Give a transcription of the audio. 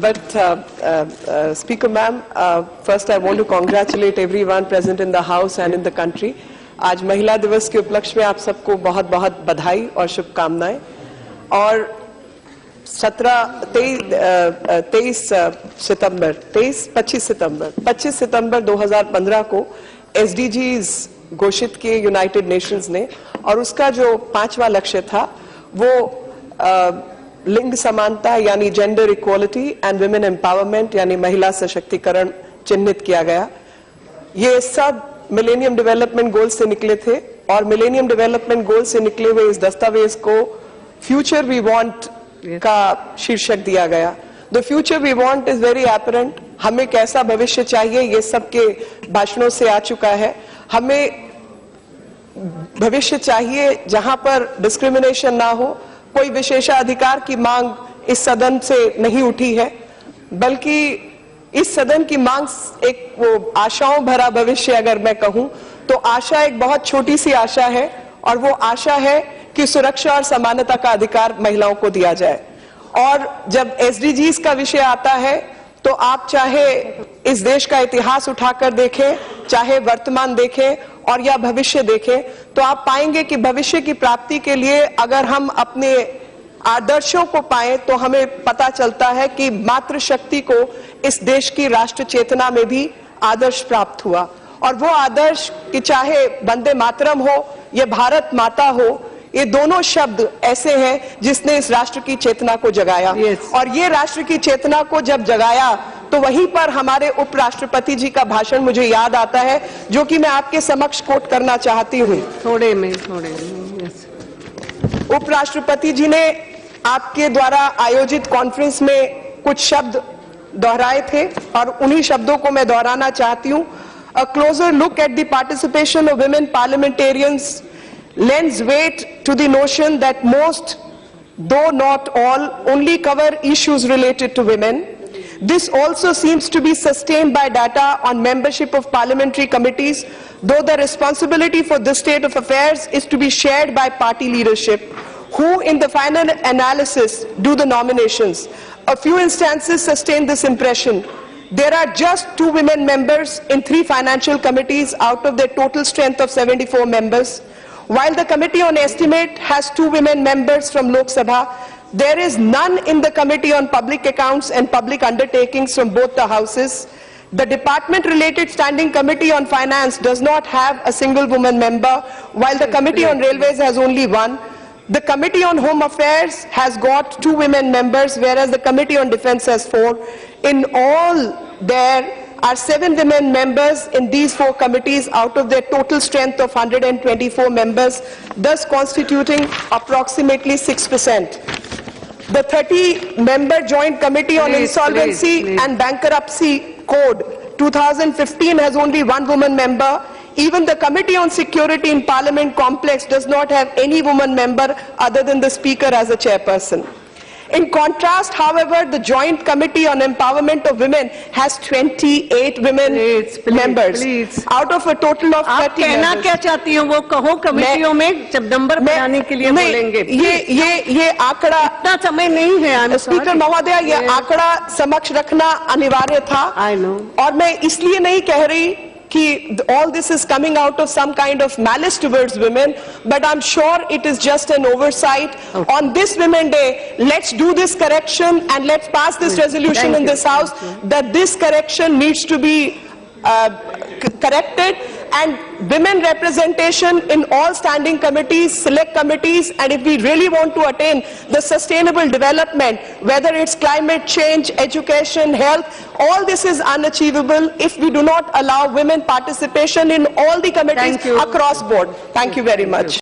but Speaker ma'am, first I want to congratulate everyone present in the House and in the country. आज महिला दिवस के उपलक्ष्य में आप सबको बहुत बहुत बधाई और शुभकामनाएं। और 25 सितंबर 2015 को SDGs घोषित किए यूनाइटेड नेशंस ने, और उसका जो 5वां लक्ष्य था वो लिंग समानता यानी gender equality and women empowerment यानी महिला सशक्तिकरण चिन्हित किया गया। ये सब मिलेनियम डेवलपमेंट गोल से निकले थे, और मिलेनियम डेवलपमेंट गोल से निकले हुए इस दस्तावेज को फ्यूचर वी वांट का शीर्षक दिया गया। The future we want is very apparent. हमें कैसा भविष्य चाहिए ये सबके भाषणों से आ चुका है। हमें भविष्य चाहिए जहां पर डिस्क्रिमिनेशन ना हो। कोई विशेषाधिकार की मांग इस सदन से नहीं उठी है, बल्कि इस सदन की मांग एक वो आशाओं भरा भविष्य, अगर मैं कहूं तो आशा एक बहुत छोटी सी आशा है, और वो आशा है कि सुरक्षा और समानता का अधिकार महिलाओं को दिया जाए। और जब SDGs का विषय आता है तो आप चाहे इस देश का इतिहास उठाकर देखें, चाहे वर्तमान देखें और या भविष्य देखें, तो आप पाएंगे कि भविष्य की प्राप्ति के लिए अगर हम अपने आदर्शों को पाएं तो हमें पता चलता है कि मातृशक्ति को इस देश की राष्ट्र चेतना में भी आदर्श प्राप्त हुआ। और वो आदर्श कि चाहे वंदे मातरम हो या भारत माता हो, ये दोनों शब्द ऐसे हैं जिसने इस राष्ट्र की चेतना को जगाया। और ये राष्ट्र की चेतना को जब जगाया तो वहीं पर हमारे उपराष्ट्रपति जी का भाषण मुझे याद आता है, जो कि मैं आपके समक्ष कोट करना चाहती हूँ। थोड़े में उपराष्ट्रपति जी ने आपके द्वारा आयोजित कॉन्फ्रेंस में कुछ शब्द दोहराए थे, और उन्हीं शब्दों को मैं दोहराना चाहती हूँ। A closer look at the participation of women parliamentarians lends weight to the notion that most, though not all, only cover issues related to women. This also seems to be sustained by data on membership of parliamentary committees, though the responsibility for this state of affairs is to be shared by party leadership, who in the final analysis do the nominations. A few instances sustain this impression. There are just 2 women members in 3 financial committees out of their total strength of 74 members. While the Committee on Estimate has 2 women members from Lok Sabha, there is none in the Committee on Public Accounts and Public Undertakings from both the houses. The department-related Standing Committee on Finance does not have a single woman member, while the Committee on Railways has only 1. The Committee on Home Affairs has got 2 women members, whereas the Committee on Defense has 4. In all, there are 7 women members in these 4 committees out of their total strength of 124 members, thus constituting approximately 6%. The 30-member Joint Committee on Insolvency and Bankruptcy Code 2015 has only 1 woman member. Even the Committee on Security in Parliament Complex does not have any woman member other than the Speaker as a chairperson. In contrast, however, the Joint Committee on Empowerment of Women has 28 women members out of a total of 30 members. कहना क्या चाहती हो वो कहो कमेटियों में, जब number बनाने के लिए बोलेंगे। ये आंकड़ा इतना समय नहीं है स्पीकर महोदय, ये आंकड़ा समक्ष रखना अनिवार्य था। और मैं इसलिए नहीं कह रही कि all this is coming out of some kind of malice towards women, but I'm sure it is just an oversight. Okay. On this Women Day, let's do this correction and let's pass this resolution in this House that this correction needs to be corrected, and women representation in all standing committees, select committees, and if we really want to attain the sustainable development, whether it's climate change, education, health, all this is unachievable if we do not allow women participation in all the committees across board. Thank you very much.